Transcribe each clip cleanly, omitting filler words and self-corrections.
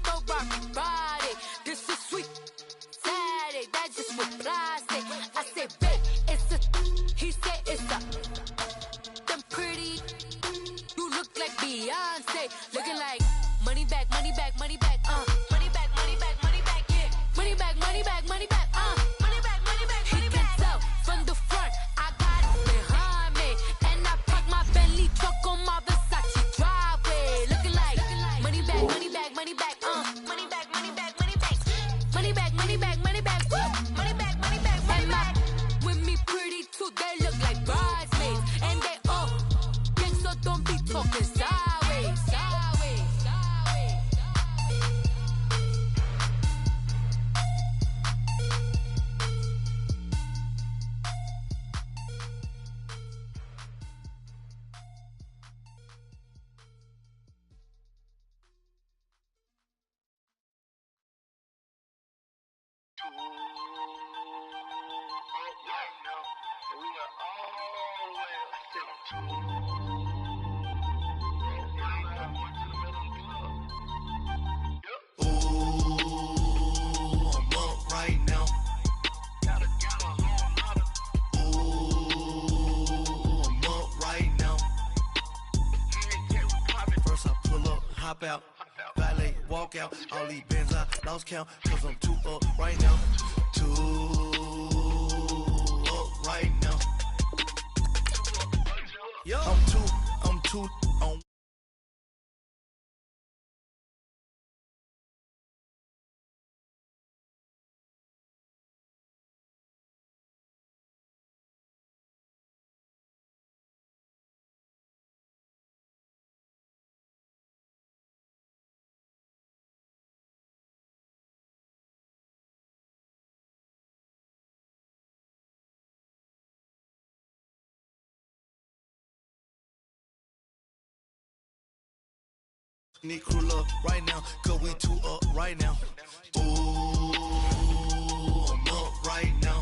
throw rock body. This is sweet Saturday, that's just what plastic. I say, babe, it's a, he said it's a, them pretty, you look like Beyonce, looking like money back, money back, money back, money back, money back, money back, yeah, money back, money back, money back, money back, money back, money back. He can tell from the front, I got it behind me, and I park my Bentley truck on my Versace driveway, looking like money back, money back, money back, money back, money back, money back, money back, money back, money back, money back, money back, money back. With me pretty too, they look like bridesmaids, and they all gang, so don't be talking sideways, sideways, sideways. Hop out, valet, walk out, all these bands I lost count, cause I'm too up right now, too up right now. Yo, I'm too on. Need crew up right now, cause we too up right now. Ooh, I'm up right now.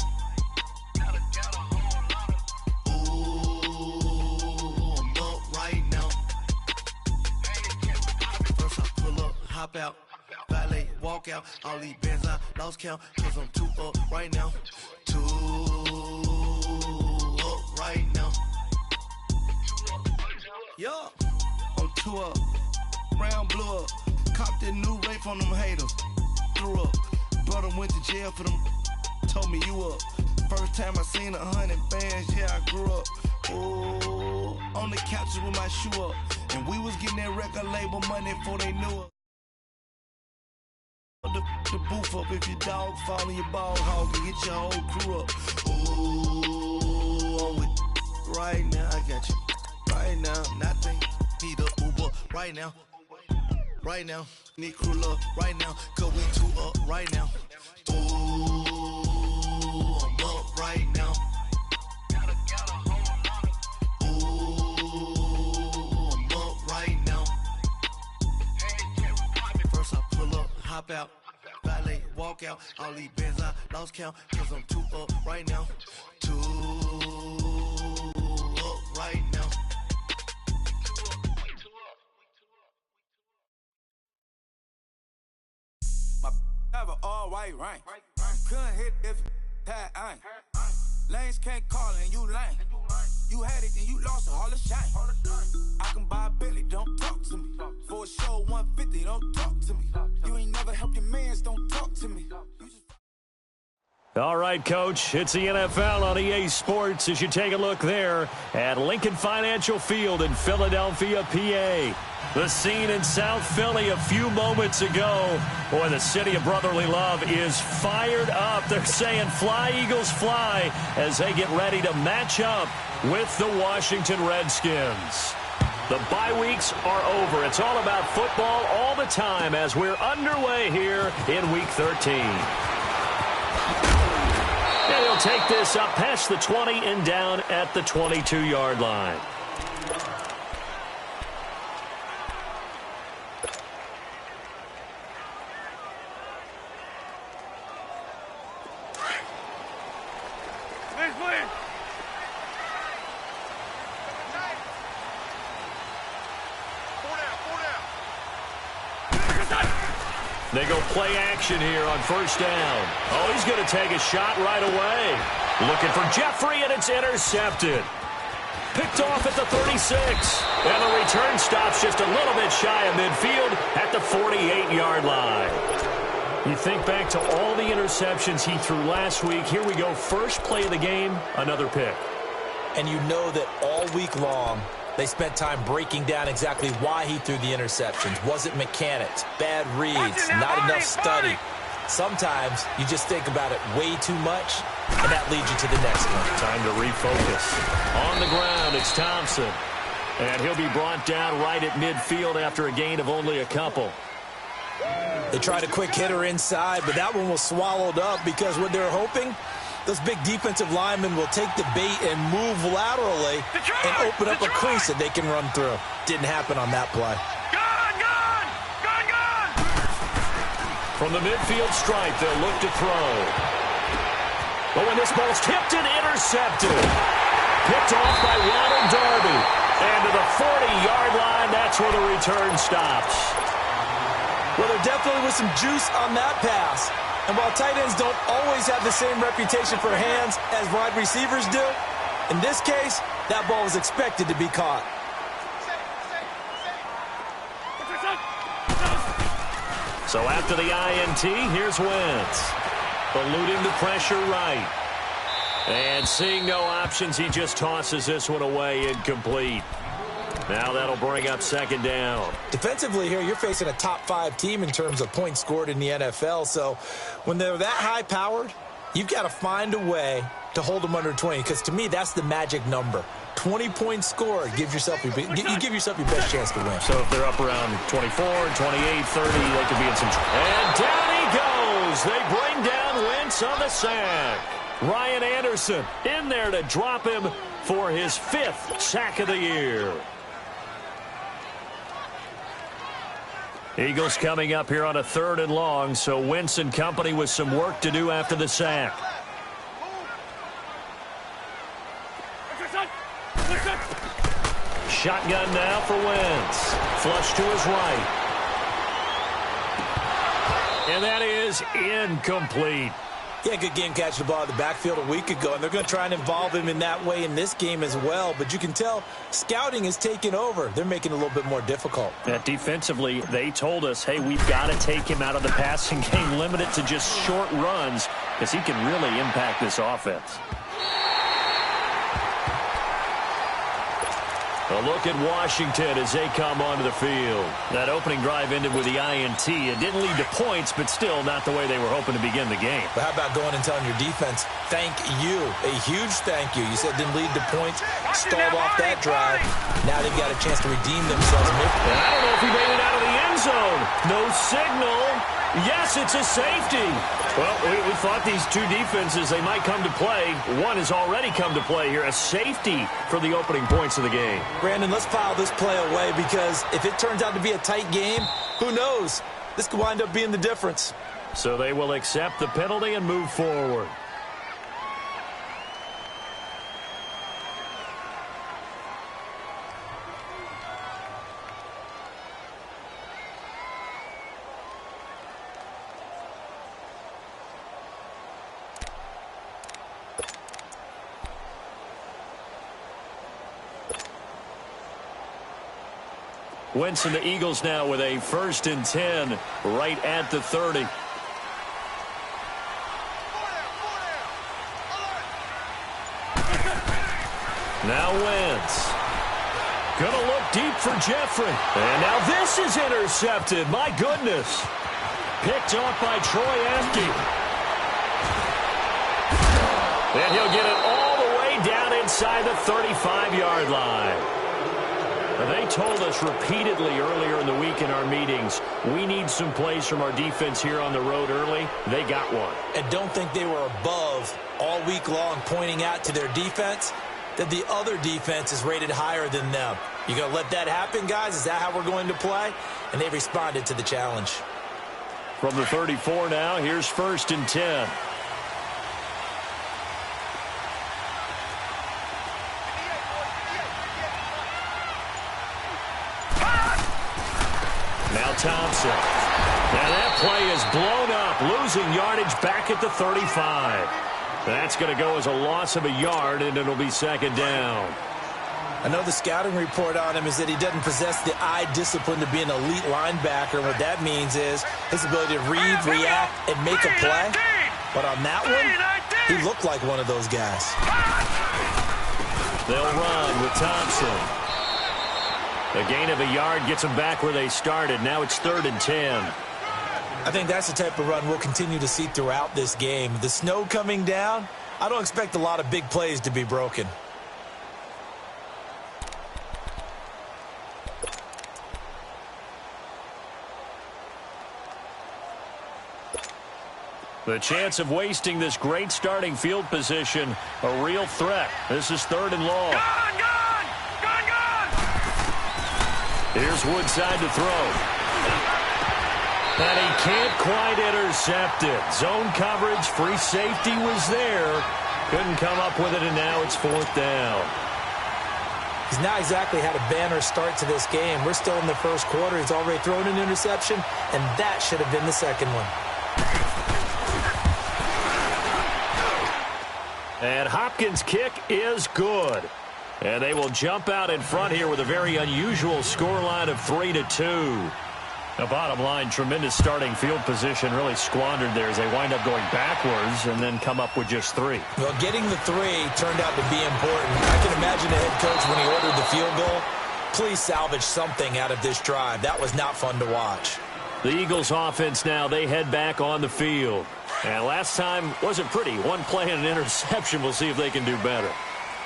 Ooh, I'm up right now. First I pull up, hop out, valet, walk out, all these bands I lost count, cause I'm too up right now. Too up right now. Yo, I'm too up. Brown blew up, copped that new rape on them haters, threw up, brother went to jail for them, told me you up, first time I seen 100 bands, yeah I grew up, ooh, on the couches with my shoe up, and we was getting that record label money before they knew it. The booth up, if your dog fall in your ball hog and get your whole crew up, ooh, I'm with right now, I got you, right now, nothing, need a Uber, right now. Right now, need crew up right now, cause we too up right now. Ooh, I'm up right now. Ooh, I'm up right now. First I pull up, hop out, valet, walk out, all these bands I lost count, cause I'm too up right now. Too up right now. Have an all-white rank. Couldn't hit if had ain't. Lanes can't call and you lame. You had it and you lost all the shine. I can buy a Billy, don't talk to me. For a show 150, don't talk to me. You ain't never helped your mans, don't talk to me. All right, Coach, it's the NFL on EA Sports as you take a look there at Lincoln Financial Field in Philadelphia, PA. The scene in South Philly a few moments ago. Boy, the city of brotherly love is fired up. They're saying fly, Eagles, fly as they get ready to match up with the Washington Redskins. The bye weeks are over. It's all about football all the time as we're underway here in Week 13. And he'll take this up past the 20 and down at the 22-yard line. They go play action here on first down. Oh, he's going to take a shot right away. Looking for Jeffrey, and it's intercepted. Picked off at the 36. And the return stops just a little bit shy of midfield at the 48-yard line. You think back to all the interceptions he threw last week. Here we go. First play of the game, another pick. And you know that all week long, they spent time breaking down exactly why he threw the interceptions. Was it mechanics, bad reads, not enough study? Sometimes you just think about it way too much, and that leads you to the next one. Time to refocus. On the ground, it's Thompson. And he'll be brought down right at midfield after a gain of only a couple. They tried a quick hitter inside, but that one was swallowed up because what they're hoping, those big defensive linemen will take the bait and move laterally and open up a crease that they can run through. Didn't happen on that play. From the midfield stripe, they'll look to throw. But when this ball's tipped and intercepted, picked off by Ronald Darby. And to the 40-yard line, that's where the return stops. Well, there definitely was some juice on that pass. And while tight ends don't always have the same reputation for hands as wide receivers do, in this case, that ball was expected to be caught. So after the INT, here's Wentz. Eluding the pressure right. And seeing no options, he just tosses this one away, incomplete. Now that'll bring up second down. Defensively here, you're facing a top-5 team in terms of points scored in the NFL. So when they're that high-powered, you've got to find a way to hold them under 20. Because to me, that's the magic number. 20 points scored. You give yourself your best chance to win. So if they're up around 24, 28, 30, they could be in some trouble. And down he goes. They bring down Wentz on the sack. Ryan Anderson in there to drop him for his 5th sack of the year. Eagles coming up here on a 3rd and long, so Wentz and company with some work to do after the sack. Shotgun now for Wentz. Flush to his right. And that is incomplete. Yeah, good game catching the ball in the backfield a week ago, and they're going to try and involve him in that way in this game as well. But you can tell scouting is taking over. They're making it a little bit more difficult. Defensively, they told us, hey, we've got to take him out of the passing game, limit it to just short runs, because he can really impact this offense. A look at Washington as they come onto the field. That opening drive ended with the INT. It didn't lead to points, but still not the way they were hoping to begin the game. But how about going and telling your defense, thank you, a huge thank you. You said it didn't lead to points, stalled off that drive. Now they've got a chance to redeem themselves. And I don't know if he made it out of the end zone. No signal. Yes, it's a safety. Well, we thought these two defenses, they might come to play. One has already come to play here. A safety for the opening points of the game. Brandon, let's file this play away because if it turns out to be a tight game, who knows? This could wind up being the difference. So they will accept the penalty and move forward. Wentz and the Eagles now with a 1st and 10 right at the 30. Now Wentz. Gonna look deep for Jeffrey. And now this is intercepted. My goodness. Picked off by Troy Apke. And he'll get it all the way down inside the 35-yard line. They told us repeatedly earlier in the week in our meetings, we need some plays from our defense here on the road early. They got one. And don't think they were above all week long pointing out to their defense that the other defense is rated higher than them. You going to let that happen, guys? Is that how we're going to play? And they responded to the challenge. From the 34 now, here's 1st and 10. Now Thompson. Now that play is blown up, losing yardage back at the 35. That's going to go as a loss of a yard, and it'll be second down. I know the scouting report on him is that he doesn't possess the eye discipline to be an elite linebacker. What that means is his ability to read, react, and make a play. But on that one, he looked like one of those guys. They'll run with Thompson. A gain of a yard gets them back where they started. Now it's 3rd and 10. I think that's the type of run we'll continue to see throughout this game. The snow coming down, I don't expect a lot of big plays to be broken. The chance of wasting this great starting field position, a real threat. This is 3rd and long. Gone! Here's Woodside to throw. And he can't quite intercept it. Zone coverage, free safety was there. Couldn't come up with it, and now it's 4th down. He's not exactly had a banner start to this game. We're still in the first quarter. He's already thrown an interception, and that should have been the second one. And Hopkins' kick is good. And they will jump out in front here with a very unusual scoreline of 3-2. The bottom line, tremendous starting field position, really squandered there as they wind up going backwards and then come up with just 3. Well, getting the 3 turned out to be important. I can imagine the head coach when he ordered the field goal. Please salvage something out of this drive. That was not fun to watch. The Eagles offense now, they head back on the field. And last time wasn't pretty. One play and an interception. We'll see if they can do better.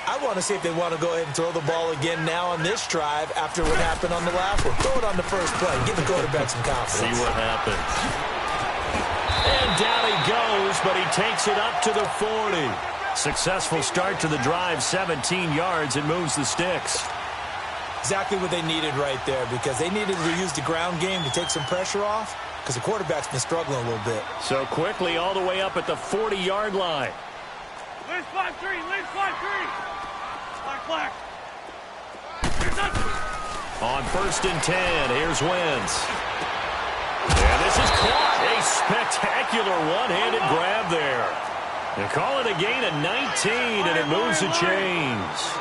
I want to see if they want to go ahead and throw the ball again now on this drive after what happened on the last one. Throw it on the first play. Give the quarterback some confidence. See what happens. And down he goes, but he takes it up to the 40. Successful start to the drive, 17 yards, and moves the sticks. Exactly what they needed right there, because they needed to use the ground game to take some pressure off, because the quarterback's been struggling a little bit. So quickly all the way up at the 40-yard line. Lynch 5-3. Flag. On 1st and 10, here's Wentz. And this is caught. A spectacular one-handed grab there. They call it a gain of 19, and it moves the chains.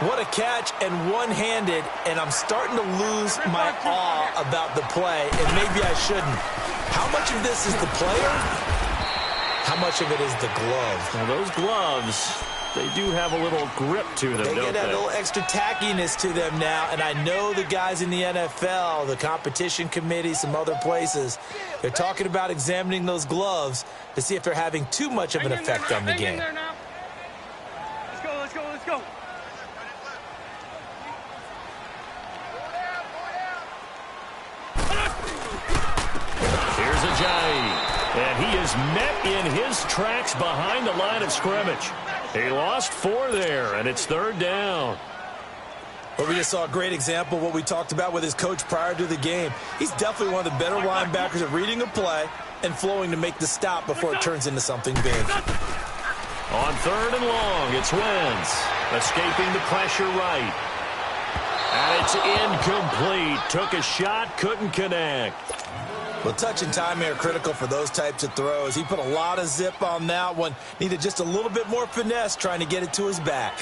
What a catch, and one-handed, and I'm starting to lose my awe about the play, and maybe I shouldn't. How much of this is the player? How much of it is the glove? Now, those gloves, they do have a little grip to them, They don't get that little extra tackiness to them now, and I know the guys in the NFL, the competition committee, some other places, they're talking about examining those gloves to see if they're having too much of an effect on the game. Let's go. Here's Ajayi, and he is met in his tracks behind the line of scrimmage. He lost 4 there, and it's 3rd down. Well, we just saw a great example of what we talked about with his coach prior to the game. He's definitely one of the better linebackers at reading a play and flowing to make the stop before it turns into something big. On 3rd and long, it's Wentz, escaping the pressure right. And it's incomplete. Took a shot, couldn't connect. Well, touch and time are critical for those types of throws. He put a lot of zip on that one. Needed just a little bit more finesse trying to get it to his back.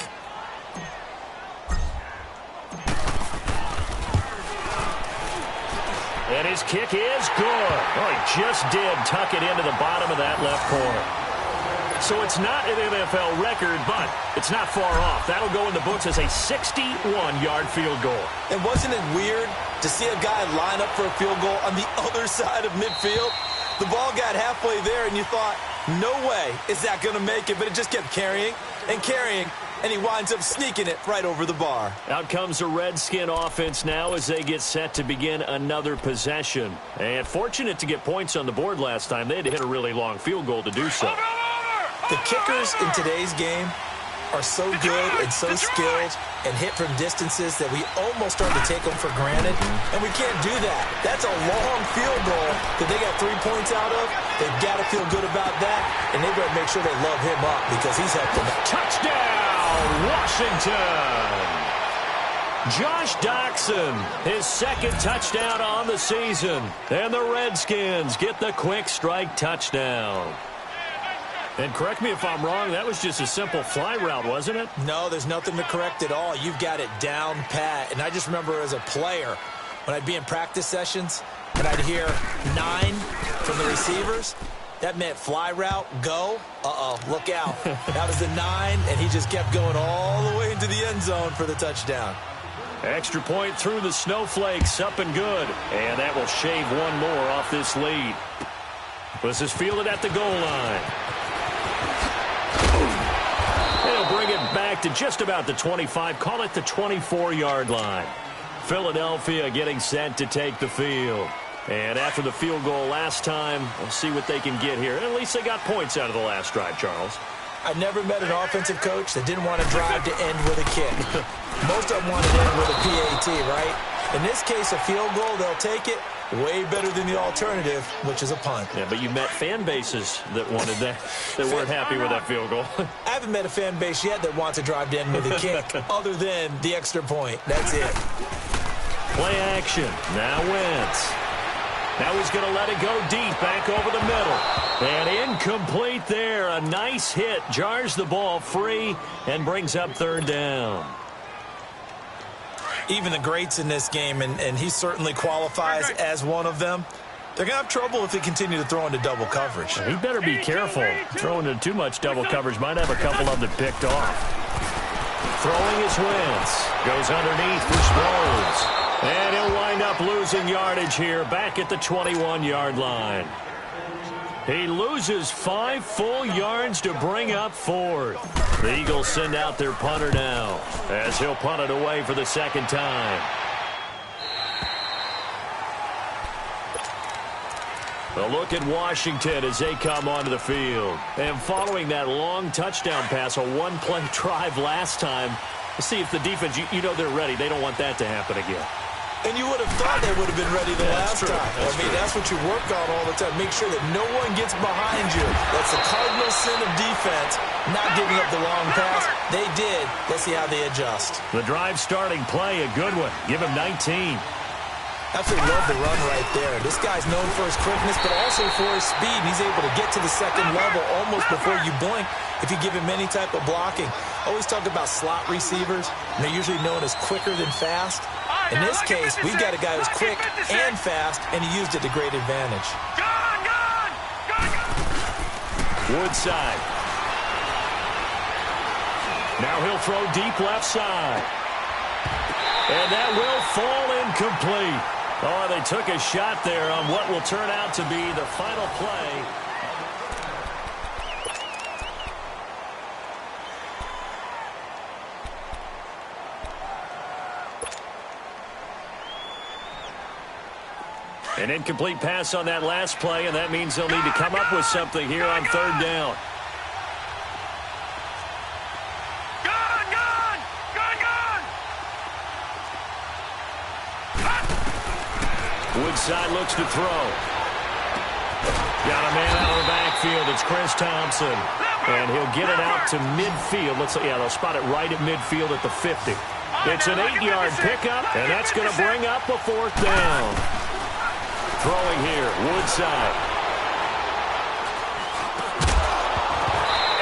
And his kick is good. Well, he just did tuck it into the bottom of that left corner. So it's not an NFL record, but it's not far off. That'll go in the books as a 61-yard field goal. And wasn't it weird to see a guy line up for a field goal on the other side of midfield? The ball got halfway there, and you thought, no way is that going to make it. But it just kept carrying and carrying, and he winds up sneaking it right over the bar. Out comes the Redskin offense now as they get set to begin another possession. And fortunate to get points on the board last time. They had to hit a really long field goal to do so. The kickers in today's game are so good and so skilled and hit from distances that we almost start to take them for granted, and we can't do that. That's a long field goal that they got 3 points out of. They've got to feel good about that, and they better make sure they love him up because he's helped them. Touchdown, Washington! Josh Doxson, his second touchdown on the season. And the Redskins get the quick strike touchdown. And correct me if I'm wrong, that was just a simple fly route, wasn't it? No, there's nothing to correct at all. You've got it down pat. And I just remember as a player, when I'd be in practice sessions and I'd hear 9 from the receivers, that meant fly route, go, look out. That was the 9, and he just kept going all the way into the end zone for the touchdown. Extra point through the snowflakes, up and good. And that will shave one more off this lead. This is fielded at the goal line. They'll bring it back to just about the 25, call it the 24-yard line. Philadelphia getting set to take the field. And after the field goal last time, we'll see what they can get here. At least they got points out of the last drive, Charles. I've never met an offensive coach that didn't want to drive to end with a kick. Most of them wanted to end with a PAT, right? In this case, a field goal, they'll take it. Way better than the alternative, which is a punt. Yeah, but you met fan bases that wanted that, that weren't happy with that field goal. I haven't met a fan base yet that wants to drive to end with a kick, other than the extra point. That's it. Play action. Now Wentz. Now he's going to let it go deep, back over the middle. And incomplete there. A nice hit. Jars the ball free and brings up third down. Even the greats in this game, and he certainly qualifies as one of them, they're going to have trouble if they continue to throw into double coverage. He better be careful. Throwing into too much double coverage might have a couple of them picked off. Throwing his Wentz. Goes underneath for Sproles. And he'll wind up losing yardage here back at the 21-yard line. He loses 5 full yards to bring up fourth. The Eagles send out their punter now as he'll punt it away for the second time. A look at Washington as they come onto the field. And following that long touchdown pass, a one-play drive last time, let's see if the defense, you know they're ready. They don't want that to happen again. And you would have thought they would have been ready the last time. That's what you work on all the time. Make sure that no one gets behind you. That's the cardinal sin of defense, not giving up the long pass. They did. Let's see how they adjust. The drive starting play, a good one. Give him 19. Absolutely love the run right there. This guy's known for his quickness, but also for his speed. He's able to get to the second level almost before you blink if you give him any type of blocking. Always talk about slot receivers, and they're usually known as quicker than fast. In this case, we've got a guy who's quick and fast, and he used it to great advantage. Woodside. Now he'll throw deep left side. And that will fall incomplete. Oh, they took a shot there on what will turn out to be the final play. An incomplete pass on that last play, and that means they'll need to come up with something here on third down. Woodside looks to throw. Got a man out of the backfield. It's Chris Thompson. And he'll get it out to midfield. They'll spot it right at midfield at the 50. It's an 8-yard pickup, and that's going to bring up a fourth down. Throwing here, Woodside.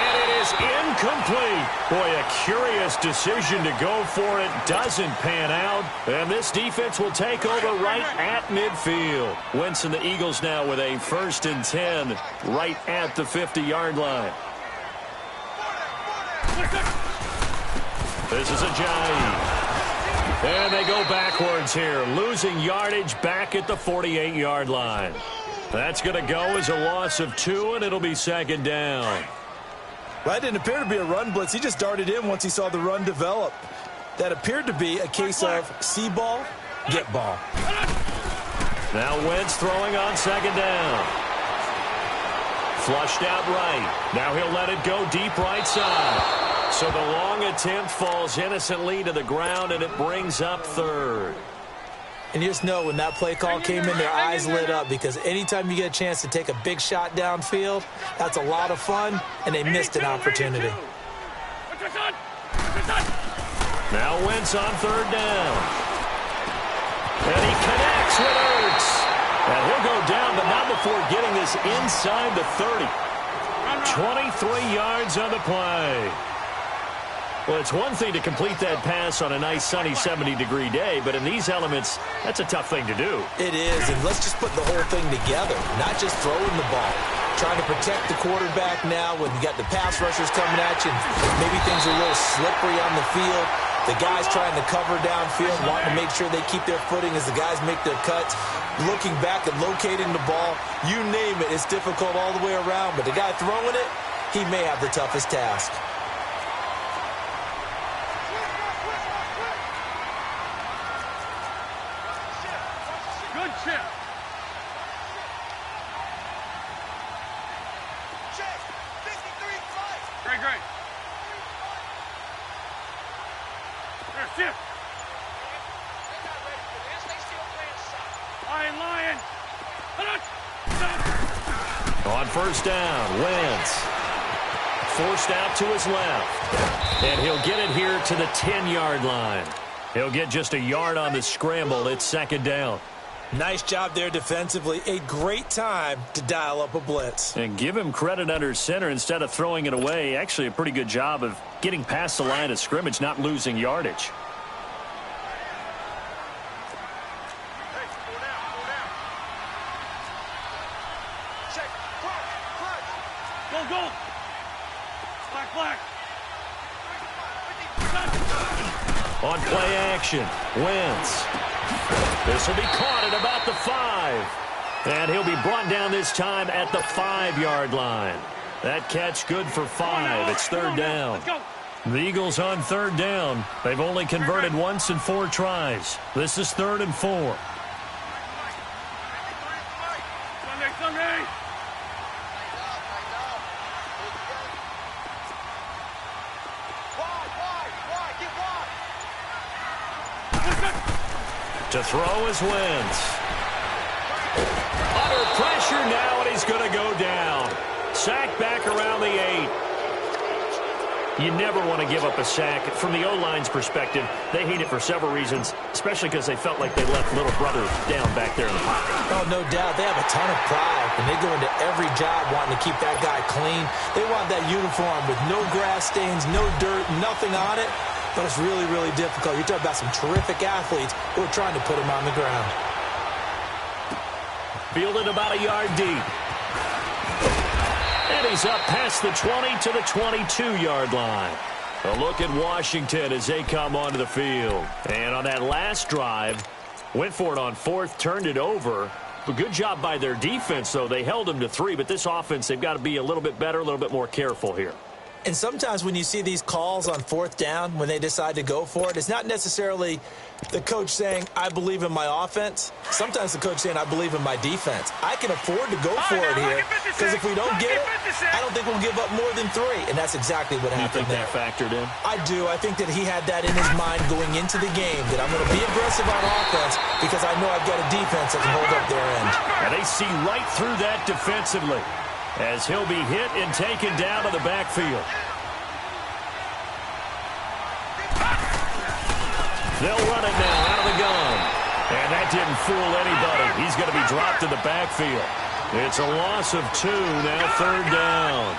And it is incomplete. Boy, a curious decision to go for it. Doesn't pan out. And this defense will take over right at midfield. Wentz and the Eagles now with a 1st and 10 right at the 50-yard line. This is Ajayi. And they go backwards here, losing yardage back at the 48-yard line. That's going to go as a loss of 2, and it'll be second down. Well, it didn't appear to be a run blitz. He just darted in once he saw the run develop. That appeared to be a case of see ball, get ball. Now Wentz throwing on second down. Flushed out right. Now he'll let it go deep right side. So the long attempt falls innocently to the ground, and it brings up third. And you just know when that play call came in, their eyes lit up, because anytime you get a chance to take a big shot downfield, that's a lot of fun, and they missed an opportunity. Now Wentz on third down. And he connects with Ertz. And he'll go down, but not before getting this inside the 30. 23 yards on the play. Well, it's one thing to complete that pass on a nice sunny 70-degree day, but in these elements, that's a tough thing to do. It is, and let's just put the whole thing together, not just throwing the ball. Trying to protect the quarterback now when you got the pass rushers coming at you, and maybe things are a little slippery on the field. The guys trying to cover downfield, wanting to make sure they keep their footing as the guys make their cuts. Looking back and locating the ball, you name it, it's difficult all the way around, but the guy throwing it, he may have the toughest task. Good chip. Check. 53 flight. Great, great. There, chip. They're not ready for this. They still playing soft. Lion. On first down, Wentz. Forced out to his left. And he'll get it here to the 10-yard line. He'll get just a yard on the scramble. It's second down. Nice job there defensively. A great time to dial up a blitz. And give him credit under center instead of throwing it away. Actually, a pretty good job of getting past the line of scrimmage, not losing yardage. Check. Clock. Go. Black. On play action, Wentz. This will be caught at about the 5. And he'll be brought down this time at the 5-yard line. That catch good for 5. It's third down. Let's go. The Eagles on third down. They've only converted once in 4 tries. This is 3rd and 4. Sunday. Wide. Get wide. To throw is Wentz. Under pressure now, and he's going to go down. Sack back around the 8. You never want to give up a sack. From the O-line's perspective, they hate it for several reasons, especially because they felt like they left little brother down back there in the pocket. Oh, no doubt. They have a ton of pride, and they go into every job wanting to keep that guy clean. They want that uniform with no grass stains, no dirt, nothing on it. But it's really, really difficult. You're talking about some terrific athletes who are trying to put him on the ground. Fielded about a yard deep. And he's up past the 20 to the 22-yard line. A look at Washington as they come onto the field. And on that last drive, went for it on 4th, turned it over. But good job by their defense, though. They held them to 3, but this offense, they've got to be a little bit better, a little bit more careful here. And sometimes when you see these calls on 4th down, when they decide to go for it, it's not necessarily the coach saying, I believe in my offense. Sometimes the coach saying, I believe in my defense. I can afford to go for it here because if we don't get it, I don't think we'll give up more than 3. And that's exactly what happened there. You think that factored in? I do. I think that he had that in his mind going into the game, that I'm going to be aggressive on offense because I know I've got a defense that can hold up their end. And they see right through that defensively as he'll be hit and taken down to the backfield. They'll run it now out of the gun. And that didn't fool anybody. He's going to be dropped to the backfield. It's a loss of 2, now 3rd down.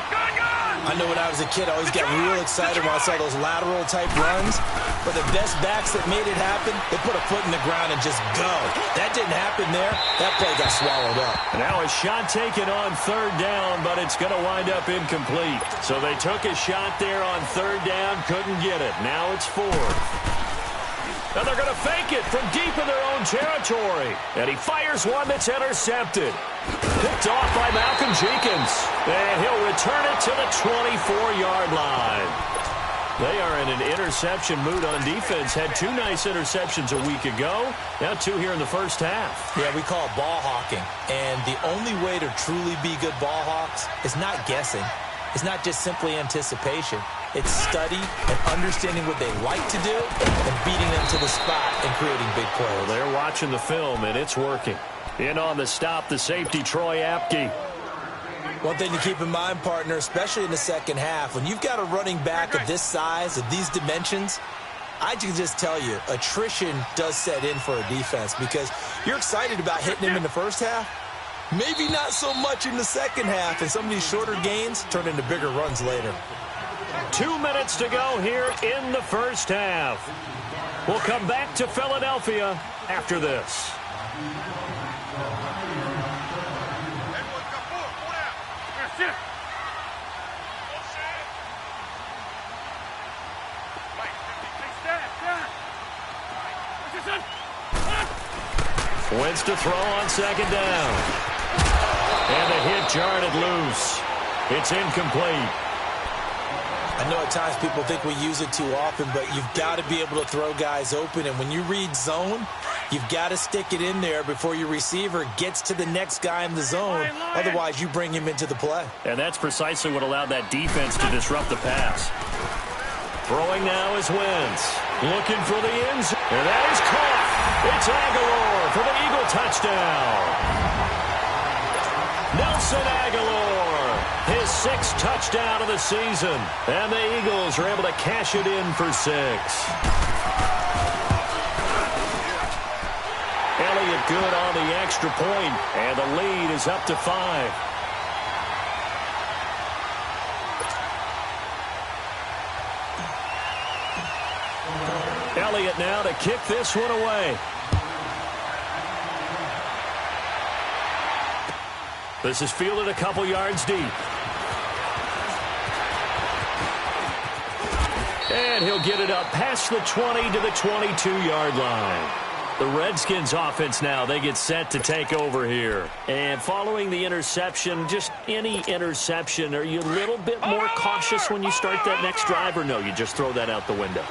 I know when I was a kid, I always got real excited when I saw those lateral-type runs. But the best backs that made it happen, they put a foot in the ground and just go. That didn't happen there. That play got swallowed up. Now a shot taken on 3rd down, but it's going to wind up incomplete. So they took a shot there on 3rd down, couldn't get it. Now it's 4th. And they're going to fake it from deep in their own territory. And he fires one that's intercepted. Picked off by Malcolm Jenkins. And he'll return it to the 24-yard line. They are in an interception mood on defense. Had 2 nice interceptions a week ago. Now 2 here in the first half. Yeah, we call it ball hawking. And the only way to truly be good ball hawks is not guessing. It's not just simply anticipation. It's study and understanding what they like to do and beating them to the spot and creating big plays. Well, they're watching the film, and it's working. In on the stop, the safety, Troy Apke. One thing to keep in mind, partner, especially in the second half, when you've got a running back of this size, of these dimensions, I can just tell you, attrition does set in for a defense because you're excited about hitting him in the first half. Maybe not so much in the second half, and some of these shorter gains turn into bigger runs later. 2 minutes to go here in the first half. We'll come back to Philadelphia after this. Wins to throw on second down. And the hit jarred it loose. It's incomplete. I know at times people think we use it too often, but you've got to be able to throw guys open. And when you read zone, you've got to stick it in there before your receiver gets to the next guy in the zone. Otherwise, you bring him into the play. And that's precisely what allowed that defense to disrupt the pass. Throwing now is Wentz. Looking for the end zone. And that is caught. It's Aguilar for the Eagle touchdown. Nelson Aguilar, his 6th touchdown of the season. And the Eagles are able to cash it in for 6. Elliott good on the extra point, and the lead is up to 5. Elliott now to kick this one away. This is fielded a couple yards deep. And he'll get it up past the 20 to the 22-yard line. The Redskins offense now, they get set to take over here. And following the interception, just any interception, are you a little bit more cautious when you start that next drive, or no, you just throw that out the window?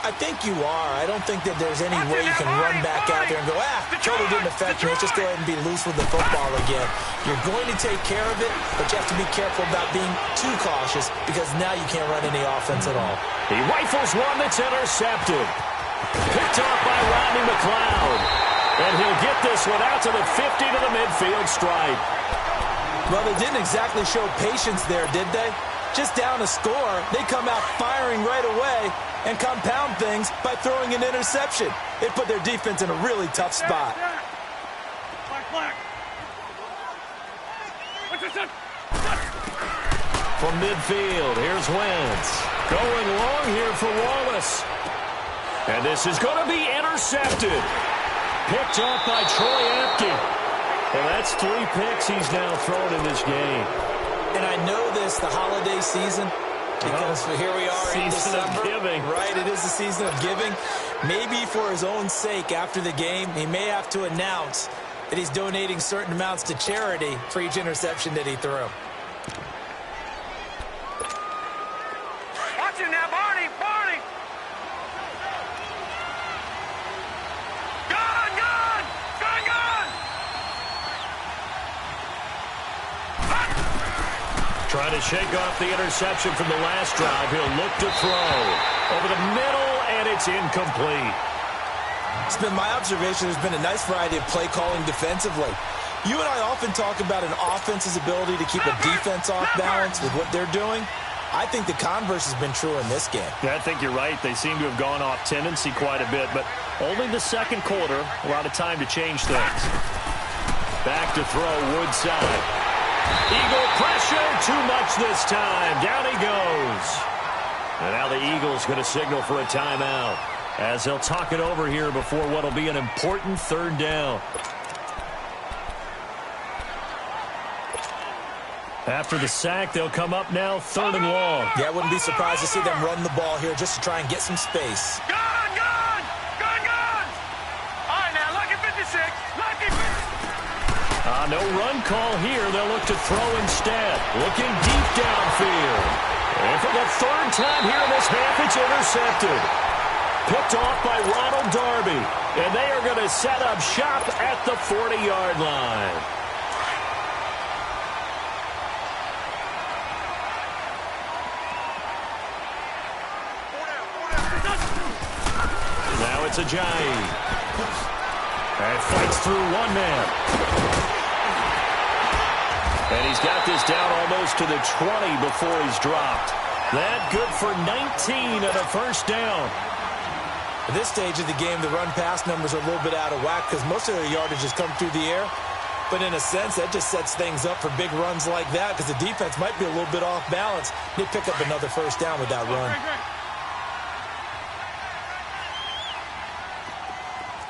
I think you are. I don't think that there's any way you can run back out there and go, totally didn't affect me. Let's just go ahead and be loose with the football again. You're going to take care of it, but you have to be careful about being too cautious because now you can't run any offense at all. He rifles one that's intercepted. Picked off by Rodney McLeod. And he'll get this one out to the 50 to the midfield stripe. Well, they didn't exactly show patience there, did they? Just down a score, they come out firing right away and compound things by throwing an interception. It put their defense in a really tough spot. From midfield, here's Wentz. Going long here for Wallace. And this is going to be intercepted. Picked up by Troy Apke. And that's 3 picks he's now thrown in this game. And I know this, the holiday season, because here we are in December. Season of giving. Right, it is the season of giving. Maybe for his own sake after the game, he may have to announce that he's donating certain amounts to charity for each interception that he threw. Watch it now, Barney! Barney! Gun! Gun! Gun! Gun! Trying to shake off the interception from the last drive. He'll look to throw. Over the middle, and it's incomplete. It's been my observation there's been a nice variety of play calling defensively. You and I often talk about an offense's ability to keep a defense off balance with what they're doing. I think the converse has been true in this game. Yeah, I think you're right. They seem to have gone off tendency quite a bit, but only the second quarter, a lot of time to change things. Back to throw, Woodside. Eagle pressure, too much this time. Down he goes. And now the Eagles going to signal for a timeout as they'll talk it over here before what will be an important 3rd down. After the sack, they'll come up now 3rd and long. Yeah, I wouldn't be surprised to see them run the ball here just to try and get some space. Gun! Gun! Gun! Gun! All right, now, lucky 56. Lucky 56. No run call here. They'll look to throw instead. Looking deep downfield. And for the 3rd time here in this half, it's intercepted. Picked off by Ronald Darby. And they are going to set up shop at the 40-yard line. Now it's Ajayi. And fights through one man. And he's got this down almost to the 20 before he's dropped. That good for 19 and a 1st down. At this stage of the game, the run-pass numbers are a little bit out of whack because most of their yardage has come through the air. But in a sense, that just sets things up for big runs like that because the defense might be a little bit off balance. They pick up another first down with that run.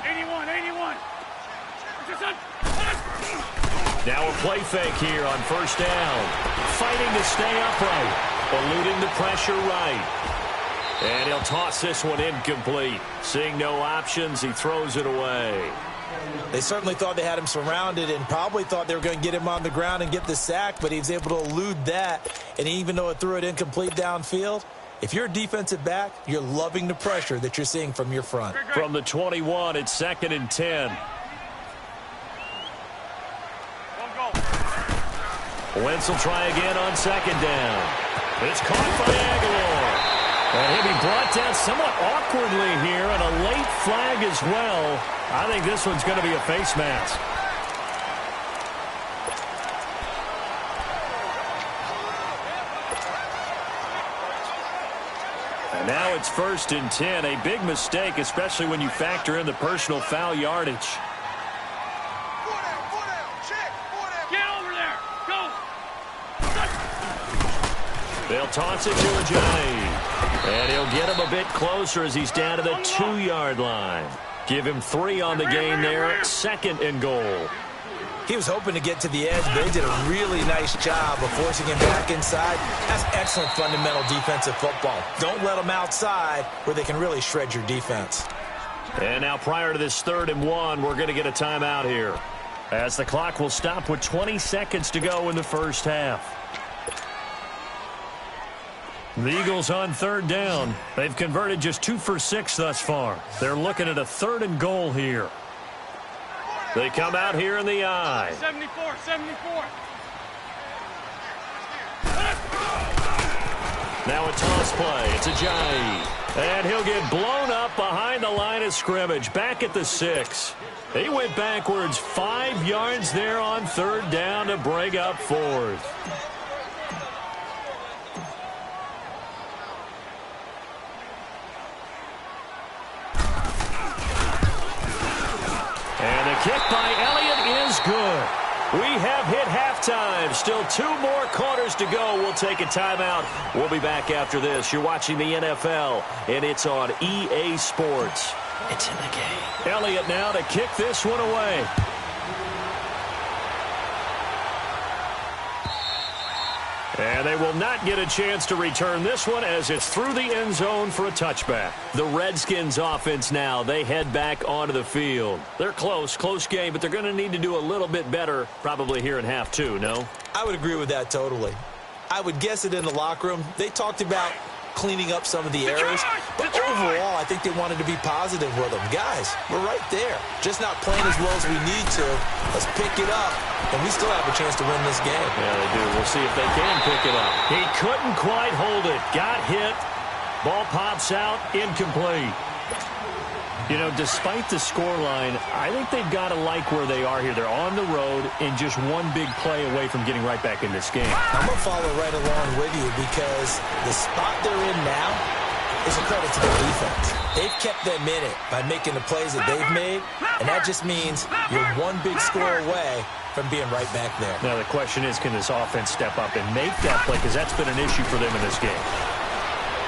81. Now a play fake here on first down. Fighting to stay upright. Eluding the pressure right. And he'll toss this one incomplete. Seeing no options, he throws it away. They certainly thought they had him surrounded and probably thought they were going to get him on the ground and get the sack, but he was able to elude that. And even though it threw it incomplete downfield, if you're a defensive back, you're loving the pressure that you're seeing from your front. From the 21, it's 2nd and 10. Wentz will try again on 2nd down. It's caught by Aguilar. And he'll be brought down somewhat awkwardly here, and a late flag as well. I think this one's going to be a face mask. And now it's 1st and 10. A big mistake, especially when you factor in the personal foul yardage. They'll toss it to Ajayi. And he'll get him a bit closer as he's down to the 2-yard line. Give him 3 on the game there. 2nd and goal. He was hoping to get to the edge, but they did a really nice job of forcing him back inside. That's excellent fundamental defensive football. Don't let them outside where they can really shred your defense. And now prior to this 3rd and 1, we're going to get a timeout here, as the clock will stop with 20 seconds to go in the first half. The Eagles on 3rd down. They've converted just 2 for 6 thus far. They're looking at a 3rd and goal here. They come out here in the eye. 74. Now a toss play. It's Ajayi. And he'll get blown up behind the line of scrimmage. Back at the 6. He went backwards 5 yards there on 3rd down to bring up 4th. And the kick by Elliott is good. We have hit halftime. Still 2 more quarters to go. We'll take a timeout. We'll be back after this. You're watching the NFL, and it's on EA Sports. It's in the game. Elliott now to kick this one away. And they will not get a chance to return this one as it's through the end zone for a touchback. The Redskins offense now, they head back onto the field. They're close game, but they're going to need to do a little bit better probably here in half 2, no? I would agree with that totally. I would guess it in the locker room. They talked about cleaning up some of the errors, but overall, I think they wanted to be positive with them. Guys, we're right there. Just not playing as well as we need to. Let's pick it up, and we still have a chance to win this game. Yeah, they do. We'll see if they can pick it up. He couldn't quite hold it. Got hit. Ball pops out. Incomplete. You know, despite the scoreline, I think they've got to like where they are here. They're on the road and just one big play away from getting right back in this game. I'm going to follow right along with you because the spot they're in now is a credit to their defense. They've kept them in it by making the plays that they've made, and that just means you're one big score away from being right back there. Now, the question is, can this offense step up and make that play? Because that's been an issue for them in this game.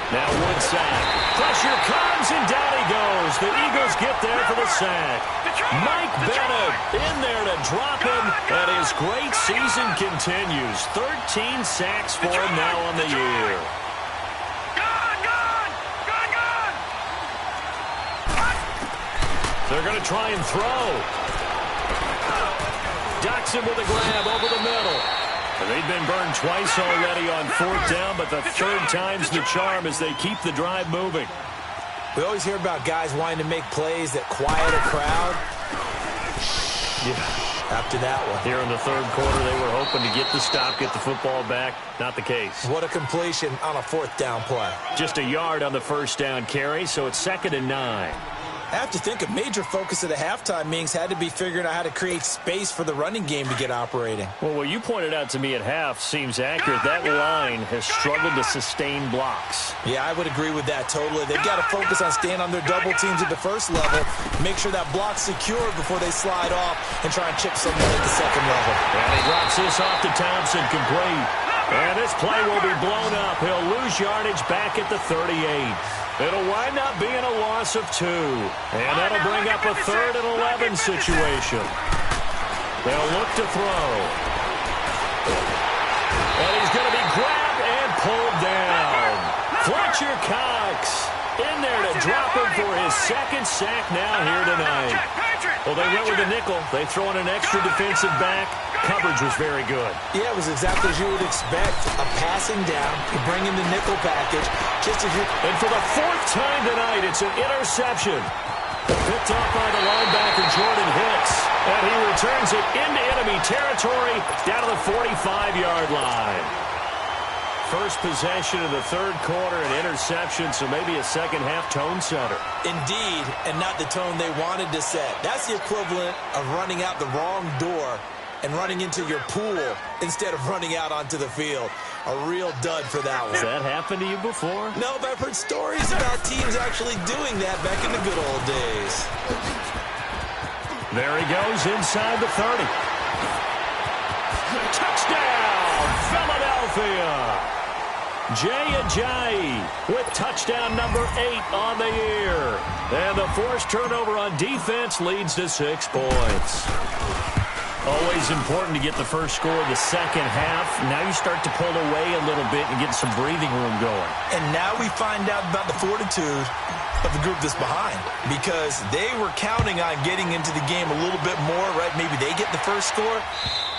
Now Woodside. Pressure comes, and down he goes. The Eagles get there for the sack. Mike Bennett in there to drop him, and his great season continues. 13 sacks for him now on the year. They're going to try and throw. Doxson with a grab over the middle. They've been burned twice already on 4th down, but the 3rd time's the charm as they keep the drive moving. We always hear about guys wanting to make plays that quiet a crowd. Yeah. After that one. Here in the 3rd quarter, they were hoping to get the stop, get the football back. Not the case. What a completion on a 4th down play. Just a yard on the 1st down carry, so it's 2nd and 9. I have to think a major focus of the halftime meetings had to be figuring out how to create space for the running game to get operating. Well, what you pointed out to me at half seems accurate. That line has struggled to sustain blocks. Yeah, I would agree with that totally. They've got to focus on staying on their double teams at the first level, make sure that block's secure before they slide off and try and chip someone at the second level. And he drops this off to Thompson, complete. And this play will be blown up. He'll lose yardage back at the 38. It'll wind up being a loss of 2. And that'll bring up a 3rd and 11 situation. They'll look to throw. And he's going to be grabbed and pulled down. Fletcher Cox in there to drop him for his 2nd sack now here tonight. Well, they went with a nickel. They throw in an extra defensive back. Coverage was very good. Yeah, it was exactly as you would expect. A passing down. You bring in the nickel package. And for the 4th time tonight, it's an interception. Picked off by the linebacker, Jordan Hicks. And he returns it into enemy territory down to the 45-yard line. First possession of the 3rd quarter, an interception, so maybe a second-half tone setter. Indeed, and not the tone they wanted to set. That's the equivalent of running out the wrong door and running into your pool instead of running out onto the field. A real dud for that one. Has that happened to you before? No, but I've heard stories about teams actually doing that back in the good old days. There he goes inside the 30. Touchdown, Philadelphia! Jay Ajayi with touchdown number 8 on the year. And the forced turnover on defense leads to 6 points. Always important to get the first score of the second half. Now you start to pull away a little bit and get some breathing room going. And now we find out about the fortitude of the group that's behind, because they were counting on getting into the game a little bit more, right? Maybe they get the first score.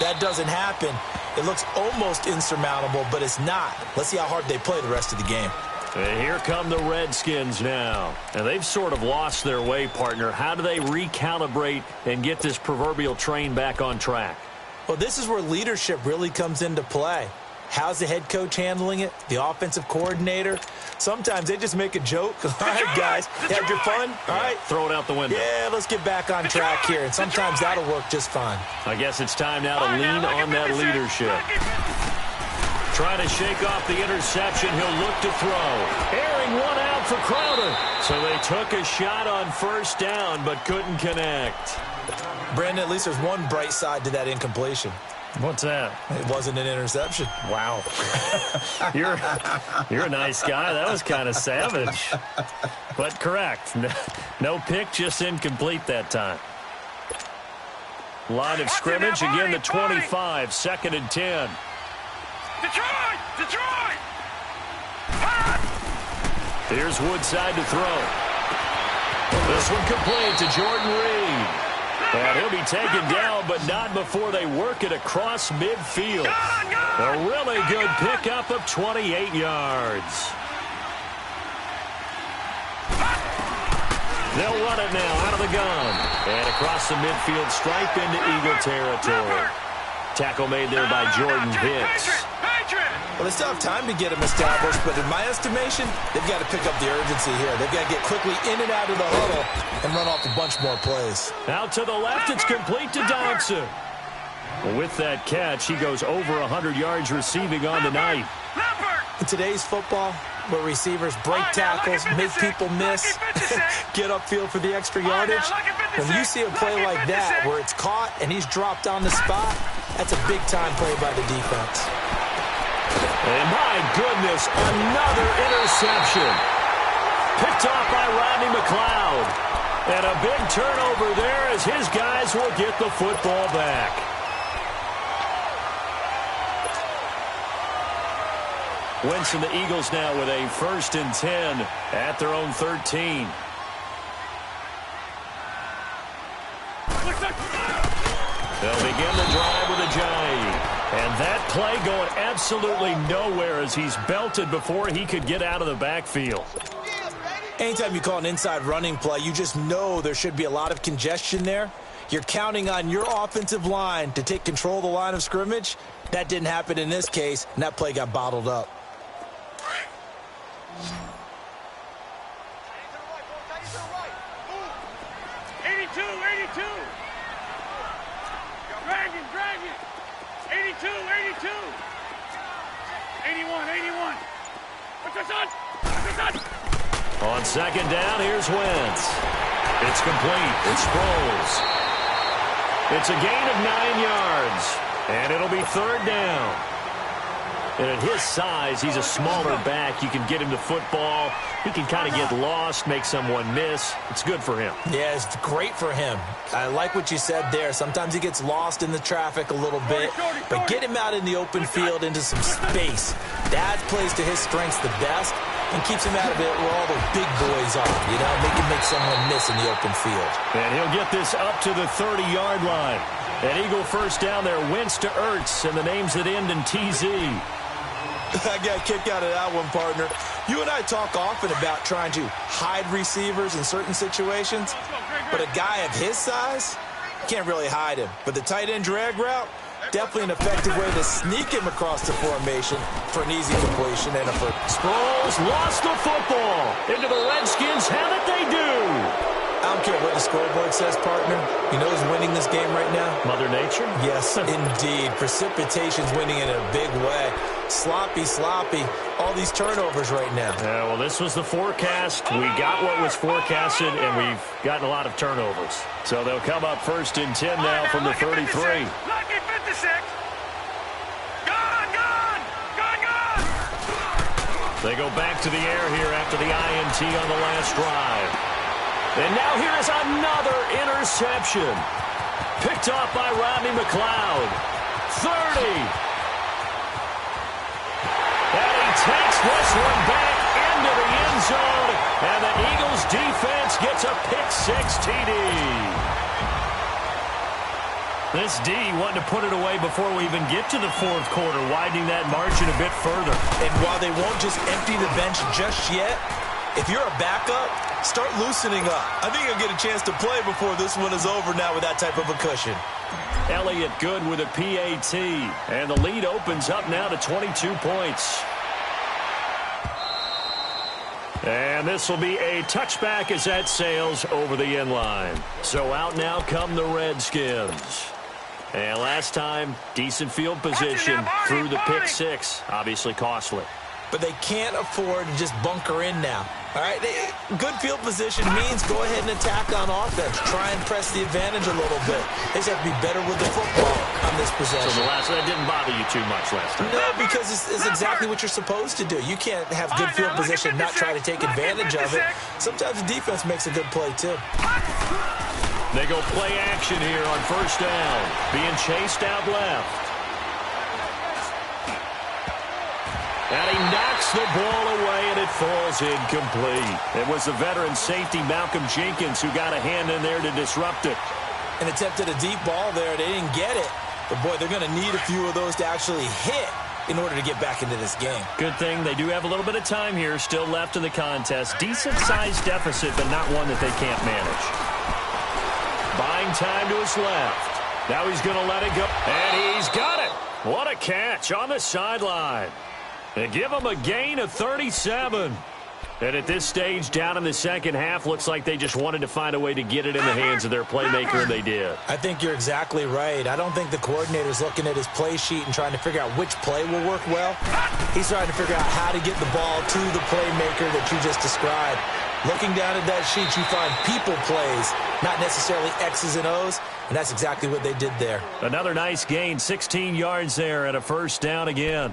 That doesn't happen. It looks almost insurmountable, but it's not. Let's see how hard they play the rest of the game. And here come the Redskins now. And they've sort of lost their way, partner. How do they recalibrate and get this proverbial train back on track? Well, this is where leadership really comes into play. How's the head coach handling it? The offensive coordinator? Sometimes they just make a joke. All right, guys, had your fun? All right. Throw it out the window. Yeah, let's get back on track here. And sometimes that'll work just fine. I guess it's time now to lean on that leadership. Trying to shake off the interception. He'll look to throw. Airing one out for Crowder. So they took a shot on first down, but couldn't connect. Brandon, at least there's one bright side to that incompletion. What's that? It wasn't an interception. Wow. You're a nice guy. That was kind of savage. But correct. No pick, just incomplete that time. Line of scrimmage, again the 25, 2nd and 10. Detroit! Here's Woodside to throw. This one complete to Jordan Reed. And he'll be taken down, but not before they work it across midfield. A really good pickup of 28 yards. They'll run it now out of the gun. And across the midfield stripe into Eagle territory. Tackle made there by Jordan Hicks. Well, they still have time to get him established, but in my estimation, they've got to pick up the urgency here. They've got to get quickly in and out of the huddle and run off a bunch more plays. Out to the left, it's complete to Dodson. Well, with that catch, he goes over 100 yards receiving on the night. In today's football, where receivers break tackles, make people miss, get upfield for the extra yardage, when you see a play like that where it's caught and he's dropped on the spot, that's a big-time play by the defense. And my goodness, another interception. Picked off by Rodney McLeod. And a big turnover there as his guys will get the football back. Wentz and the Eagles now with a 1st and 10 at their own 13. They'll begin the drive with Ajayi. And that play going absolutely nowhere as he's belted before he could get out of the backfield. Anytime you call an inside running play, you just know there should be a lot of congestion there. You're counting on your offensive line to take control of the line of scrimmage. That didn't happen in this case, and that play got bottled up. 82, 82. 81, 81. What's this on? What's this on? On second down, here's Wentz. It's complete. It's Sproles. It's a gain of 9 yards, and it'll be third down. And at his size, he's a smaller back. You can get him the football. He can kind of get lost, make someone miss. It's good for him. Yeah, it's great for him. I like what you said there. Sometimes he gets lost in the traffic a little bit, but get him out in the open field into some space. That plays to his strengths the best and keeps him out of it where all the big boys are, you know, make someone miss in the open field. And he'll get this up to the 30-yard line. An Eagle first down there, Wentz to Ertz, and the names that end in TZ. I got a kick out of that one, partner. You and I talk often about trying to hide receivers in certain situations, but a guy of his size, can't really hide him. But the tight end drag route, definitely an effective way to sneak him across the formation for an easy completion and a first. Sproles lost the football. Into the Redskins have it, they do. I don't care what the scoreboard says, partner. You know who's winning this game right now? Mother Nature? Yes, indeed. Precipitation's winning in a big way. Sloppy. All these turnovers right now. Yeah, well, this was the forecast. We got what was forecasted, and we've gotten a lot of turnovers. So they'll come up first and 10 now from the 33. Lucky 56. Gone. They go back to the air here after the INT on the last drive. And now here is another interception. Picked off by Rodney McLeod. 30. And he takes this one back into the end zone. And the Eagles defense gets a pick-6 TD. This D wanting to put it away before we even get to the fourth quarter, widening that margin a bit further. And while they won't just empty the bench just yet, if you're a backup, start loosening up. I think you'll get a chance to play before this one is over now with that type of a cushion. Elliott good with a PAT. And the lead opens up now to 22 points. And this will be a touchback as that sails over the end line. So out now come the Redskins. And last time, decent field position through the pick-6. Obviously costly. But they can't afford to just bunker in now. All right, good field position means go ahead and attack on offense. Try and press the advantage a little bit. They just have to be better with the football on this possession. So that didn't bother you too much last time? No, because it's exactly what you're supposed to do. You can't have good field position and not try to take advantage of it. Sometimes the defense makes a good play, too. They go play action here on first down. Being chased out left. And he knocks the ball away, and it falls incomplete. It was the veteran safety, Malcolm Jenkins, who got a hand in there to disrupt it. And attempted a deep ball there. They didn't get it. But, boy, they're going to need a few of those to actually hit in order to get back into this game. Good thing they do have a little bit of time here still left in the contest. Decent-sized deficit, but not one that they can't manage. Buying time to his left. Now he's going to let it go. And he's got it. What a catch on the sideline. They give him a gain of 37. And at this stage, down in the second half, looks like they just wanted to find a way to get it in the hands of their playmaker, and they did. I think you're exactly right. I don't think the coordinator's looking at his play sheet and trying to figure out which play will work well. He's trying to figure out how to get the ball to the playmaker that you just described. Looking down at that sheet, you find people plays, not necessarily X's and O's, and that's exactly what they did there. Another nice gain, 16 yards there, and a first down again.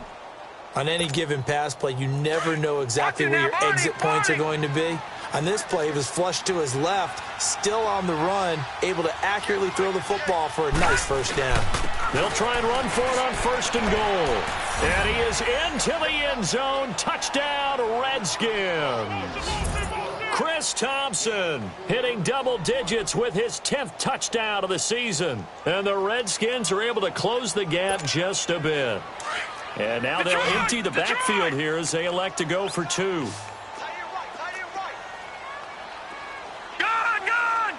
On any given pass play, you never know exactly where your exit points are going to be. On this play, he was flushed to his left, still on the run, able to accurately throw the football for a nice first down. They'll try and run for it on first and goal. And he is into the end zone. Touchdown, Redskins. Chris Thompson hitting double digits with his 10th touchdown of the season. And the Redskins are able to close the gap just a bit. And now they'll empty the backfield here as they elect to go for two. Gone!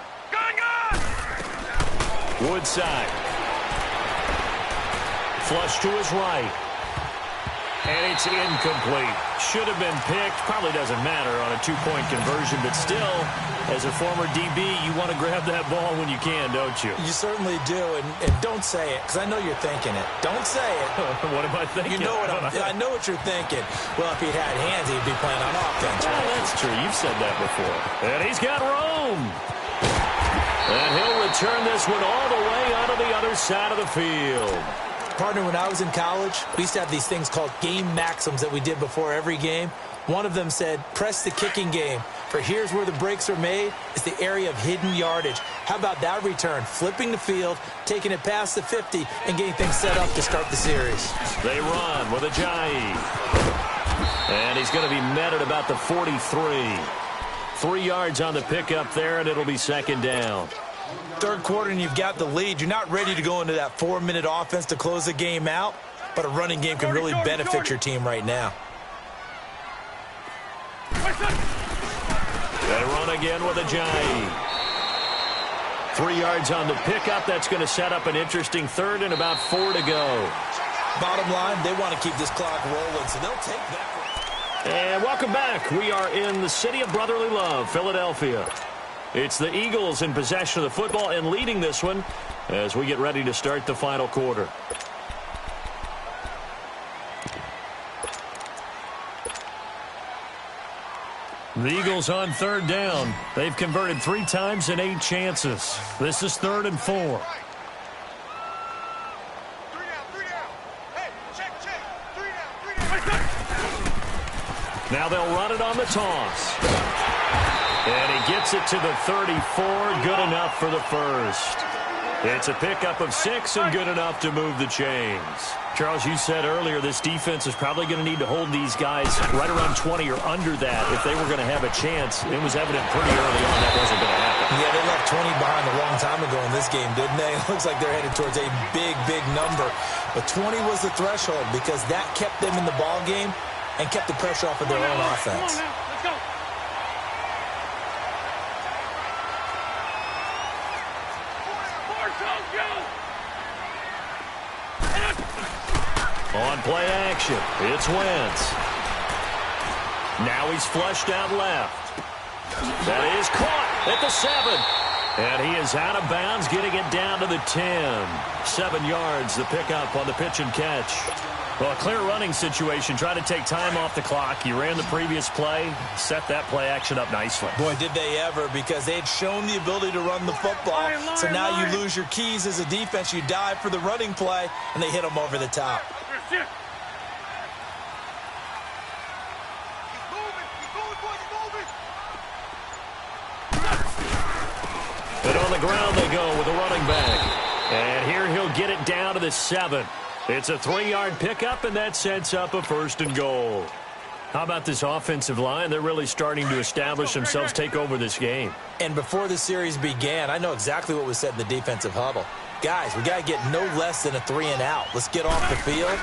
Woodside. Flush to his right. And he It's incomplete. Should have been picked. Probably doesn't matter on a two-point conversion, but still, as a former DB, you want to grab that ball when you can, don't you? You certainly do, and don't say it, because I know you're thinking it. Don't say it. What am I thinking? You know I know what you're thinking. Well, if he'd had hands, he'd be playing on offense. Well, that's true. You've said that before. And he's got room. And he'll return this one all the way onto the other side of the field. Partner, when I was in college, we used to have these things called game maxims that we did before every game. One of them said, press the kicking game, for here's where the breaks are made. It's the area of hidden yardage. How about that return? Flipping the field, taking it past the 50, and getting things set up to start the series. They run with Ajayi. And he's going to be met at about the 43. 3 yards on the pickup there, and it'll be second down. Third quarter and you've got the lead. You're not ready to go into that 4-minute offense to close the game out, but a running game can really benefit your team right now. They run again with Ajayi. 3 yards on the pickup. That's going to set up an interesting third and about 4 to go. Bottom line, they want to keep this clock rolling, so they'll take that. And welcome back. We are in the city of brotherly love, Philadelphia. It's the Eagles in possession of the football and leading this one as we get ready to start the final quarter. The Eagles on third down. They've converted 3 times in 8 chances. This is 3rd and 4. 3 down. Hey, check. 3 down. Now they'll run it on the toss. And he gets it to the 34. Good enough for the first. It's a pickup of 6 and good enough to move the chains. Charles, you said earlier this defense is probably going to need to hold these guys right around 20 or under that if they were going to have a chance. It was evident pretty early on that wasn't going to happen. Yeah, they left 20 behind a long time ago in this game, didn't they? It looks like they're headed towards a big, big number. But 20 was the threshold because that kept them in the ball game and kept the pressure off of their own offense. Let's go. On play action, it's Wentz. Now he's flushed out left. That is caught at the 7. And he is out of bounds, getting it down to the 10. 7 yards, the pickup on the pitch and catch. Well, a clear running situation. Try to take time off the clock. You ran the previous play, set that play action up nicely. Boy, did they ever, because they had shown the ability to run the football. So now you lose your keys as a defense. You dive for the running play, and they hit them over the top. But on the ground they go with a running back. And here he'll get it down to the 7. It's a 3-yard pickup, and that sets up a 1st and goal. How about this offensive line? They're really starting to establish themselves, take over this game. And before the series began, I know exactly what was said in the defensive huddle. Guys, we got to get no less than a 3-and-out. Let's get off the field.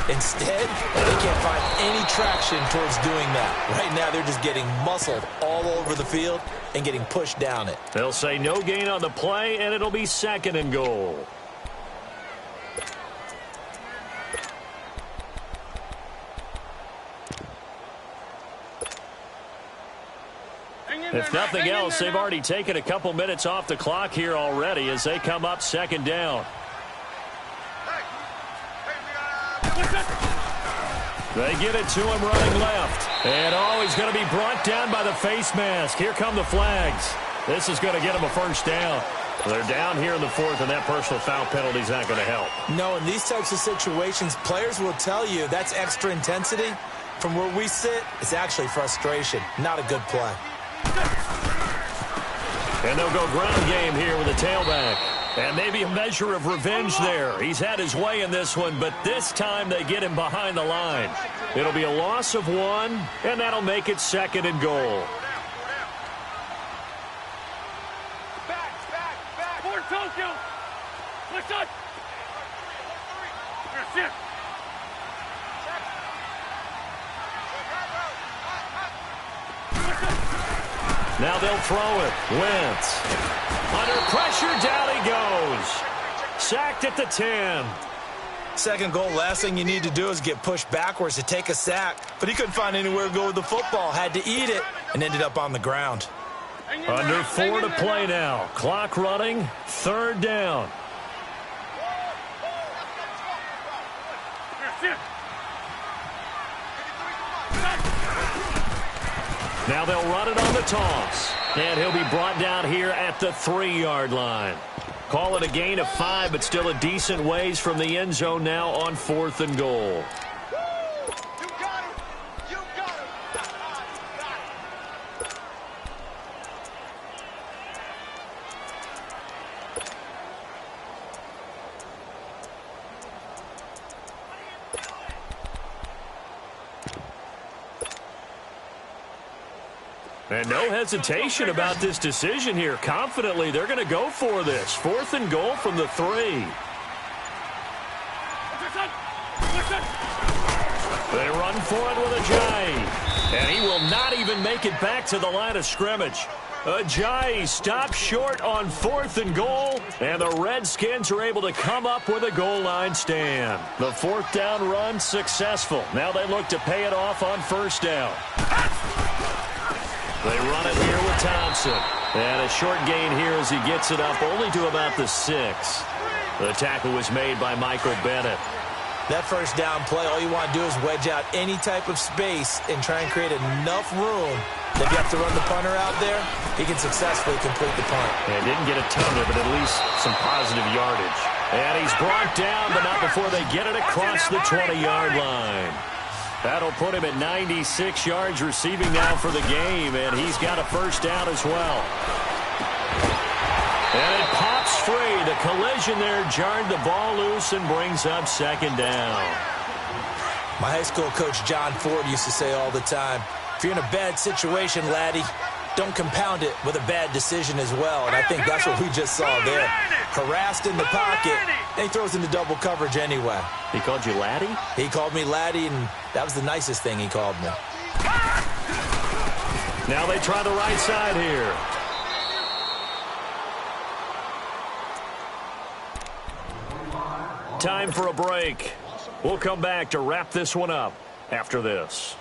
Instead, they can't find any traction towards doing that. Right now, they're just getting muscled all over the field and getting pushed down it. They'll say no gain on the play, and it'll be 2nd and goal. If nothing else, they've already taken a couple minutes off the clock here already as they come up 2nd down. They get it to him running left. And he's going to be brought down by the face mask. Here come the flags. This is going to get him a 1st down. They're down here in the 4th, and that personal foul penalty is not going to help. No, in these types of situations, players will tell you that's extra intensity. From where we sit, it's actually frustration. Not a good play. And they'll go ground game here with a tailback. And maybe a measure of revenge there. He's had his way in this one, but this time they get him behind the line. It'll be a loss of 1, and that'll make it 2nd and goal. Back. Forward, Tokyo. Push up. That's it. Now they'll throw it. Wentz. Under pressure, down he goes. Sacked at the 10. Second goal, last thing you need to do is get pushed backwards to take a sack. But he couldn't find anywhere to go with the football, had to eat it, and ended up on the ground. Under 4 to play now. Clock running, 3rd down. Now they'll run it on the toss. And he'll be brought down here at the 3-yard line. Call it a gain of 5, but still a decent ways from the end zone now on 4th and goal. And no hesitation about this decision here. Confidently, they're going to go for this. 4th and goal from the 3. They run for it with Ajayi. And he will not even make it back to the line of scrimmage. Ajayi stops short on 4th and goal. And the Redskins are able to come up with a goal line stand. The 4th down run successful. Now they look to pay it off on 1st down. They run it here with Thompson. And a short gain here as he gets it up only to about the 6. The tackle was made by Michael Bennett. That 1st down play, all you want to do is wedge out any type of space and try and create enough room that if you have to run the punter out there, he can successfully complete the punt. And didn't get a ton of it, but at least some positive yardage. And he's brought down, but not before they get it across the 20-yard line. That'll put him at 96 yards receiving now for the game, and he's got a 1st down as well. And it pops free. The collision there jarred the ball loose and brings up 2nd down. My high school coach, John Ford, used to say all the time, if you're in a bad situation, laddie, don't compound it with a bad decision as well. And I think that's what we just saw there. Harassed in the pocket, and he throws into double coverage anyway. He called you laddie? He called me laddie, and that was the nicest thing he called me. Now they try the right side here. Time for a break. We'll come back to wrap this one up after this.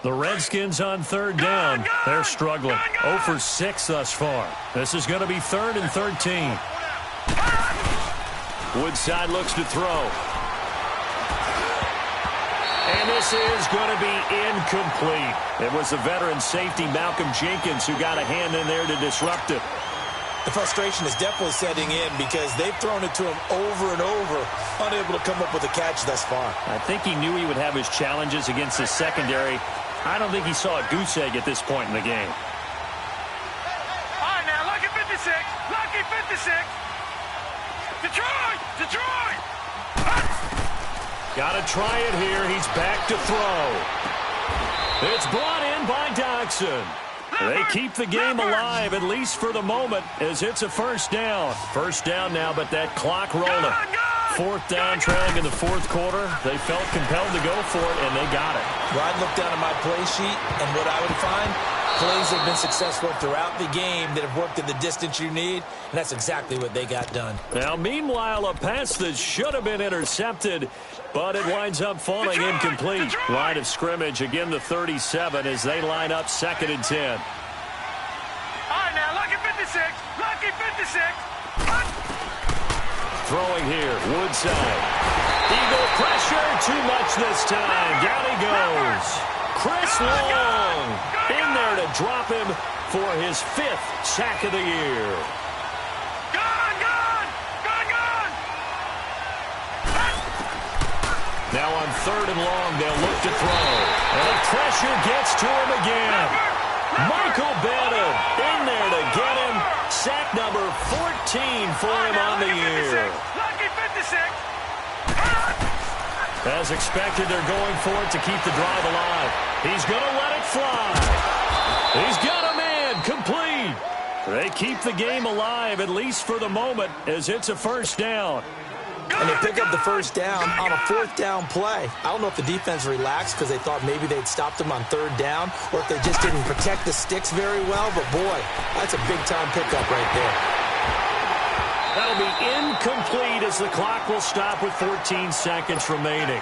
The Redskins on 3rd down. They're struggling. 0 for 6 thus far. This is going to be 3rd and 13. Woodside looks to throw. And this is going to be incomplete. It was the veteran safety Malcolm Jenkins who got a hand in there to disrupt it. The frustration is definitely setting in because they've thrown it to him over and over, unable to come up with a catch thus far. I think he knew he would have his challenges against his secondary. I don't think he saw a goose egg at this point in the game. All right, now, lucky 56. Lucky 56. Detroit! Detroit! Got to try it here. He's back to throw. It's brought in by Doxson. They keep the game alive, at least for the moment, as it's a 1st down. 1st down now, but that clock rolling. 4th down, trailing in the 4th quarter. They felt compelled to go for it, and they got it. Well, I'd look down at my play sheet, and what I would find, plays have been successful throughout the game that have worked at the distance you need, and that's exactly what they got done. Now, meanwhile, a pass that should have been intercepted, but it winds up falling incomplete. Line of scrimmage, again the 37 as they line up 2nd and 10. All right, now, lucky 56. Lucky 56. Throwing here, Woodside. Eagle pressure, too much this time. Down he goes. Chris Long in there to drop him for his 5th sack of the year. Now on 3rd and long, they'll look to throw. And the pressure gets to him again. Michael Bennett in there to get him. Sack number 14 for him on the year. Lucky 56. As expected, they're going for it to keep the drive alive. He's going to let it fly. He's got a man complete. They keep the game alive, at least for the moment, as it's a 1st down. And they pick up the 1st down on a 4th down play. I don't know if the defense relaxed because they thought maybe they'd stopped them on 3rd down or if they just didn't protect the sticks very well. But, boy, that's a big-time pickup right there. That'll be incomplete as the clock will stop with 14 seconds remaining.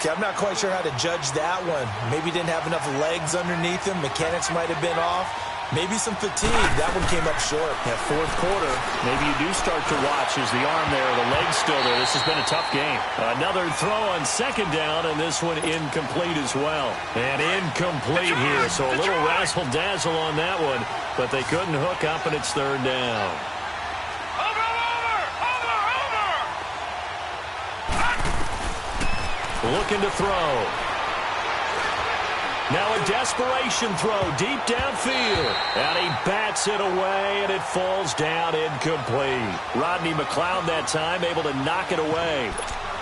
Okay, I'm not quite sure how to judge that one. Maybe didn't have enough legs underneath him. Mechanics might have been off. Maybe some fatigue. That one came up short. That fourth quarter, maybe you do start to watch as the arm there, the leg's still there. This has been a tough game. Another throw on second down, and this one incomplete as well. And incomplete here, so a little razzle-dazzle on that one, but they couldn't hook up, and it's third down. Looking to throw. Now a desperation throw deep downfield. And he bats it away, and it falls down incomplete. Rodney McLeod that time able to knock it away.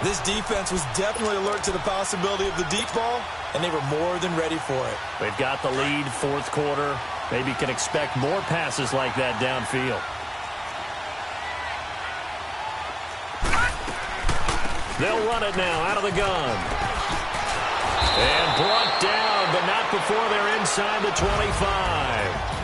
This defense was definitely alert to the possibility of the deep ball, and they were more than ready for it. They've got the lead, fourth quarter. Maybe can expect more passes like that downfield. They'll run it now out of the gun. And brought down, but not before they're inside the 25.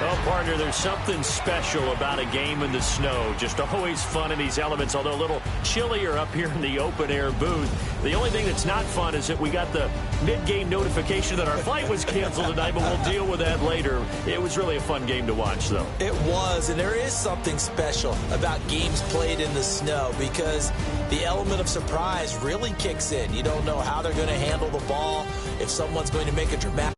Well, partner, there's something special about a game in the snow. Just always fun in these elements, although a little chillier up here in the open-air booth. The only thing that's not fun is that we got the mid-game notification that our flight was canceled tonight, but we'll deal with that later. It was really a fun game to watch, though. It was, and there is something special about games played in the snow because the element of surprise really kicks in. You don't know how they're going to handle the ball, if someone's going to make a dramatic